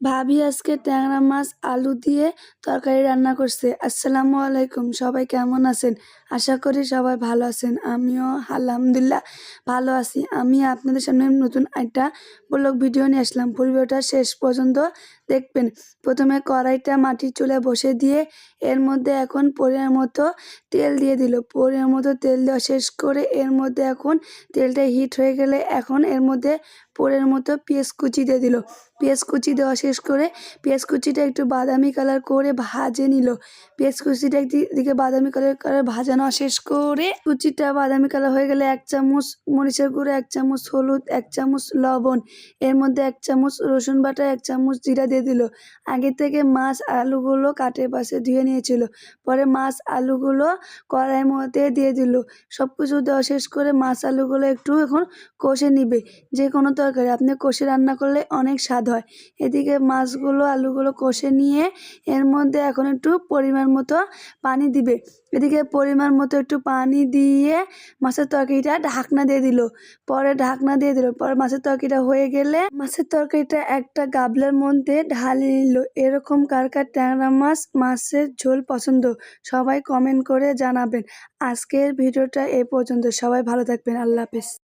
ভাবি আজকে ট্যাংরা মাছ আলু দিয়ে তরকারি রান্না করছে। আসসালামু আলাইকুম, সবাই কেমন আছেন? আশা করি সবাই ভালো আছেন। আমিও আলহামদুলিল্লাহ ভালো আছি। আমি আপনাদের সামনে নতুন একটা ব্লগ ভিডিও নিয়ে আসলাম। ভিডিওটা শেষ পর্যন্ত দেখবেন। প্রথমে কড়াইটা মাটির চুলায় বসে দিয়ে এর মধ্যে এখন পরিমাণ মতো তেল দিয়ে দিল। পরিমাণ মতো তেল দেওয়া শেষ করে এর মধ্যে এখন তেলটা হিট হয়ে গেলে এখন এর মধ্যে পরিমাণ মতো পেঁয়াজ কুচি দিয়ে দিল। পেঁয়াজ কুচি দেওয়া শেষ করে পেঁয়াজ কুচিটা একটু বাদামি কালার করে ভেজে নিল। পেঁয়াজ কুচিটা একদিকে বাদামি কালার ভাজানো শেষ করে কুচিটা বাদামি কালার হয়ে গেলে 1 চামচ মরিচের গুঁড়ো, 1 চামচ হলুদ, 1 চামচ লবণ, এর মধ্যে 1 চামচ রসুন বাটা, 1 চামচ জিরা দিয়ে দিল। আগে থেকে মাছ আলুগুলো কাটে পাশে ধুয়ে নিয়েছিল। পরে মাছ আলুগুলো কড়াইয়ের মধ্যে দিয়ে দিল। সব কিছু দেওয়া শেষ করে মাছ আলুগুলো একটু এখন কষে নিবে। যে কোনো তরকারি আপনি কষে রান্না করলে অনেক স্বাদ হয়। এদিকে মাছগুলো আলুগুলো কষে নিয়ে এর মধ্যে এখন একটু পরিমাণ মতো পানি দিবে। এদিকে পরিমাণ মতো একটু পানি দিয়ে মাছের তরকারিটা ঢাকনা দিয়ে দিল। পরে মাছের তরকারিটা হয়ে গেলে মাছের তরকারিটা একটা গাবলার মধ্যে ঢালি নিল। এরকম কার কার ট্যাংরা মাছের ঝোল পছন্দ সবাই কমেন্ট করে জানাবেন। আজকের ভিডিওটা এ পর্যন্ত। সবাই ভালো থাকবেন। আল্লাহ হাফেজ।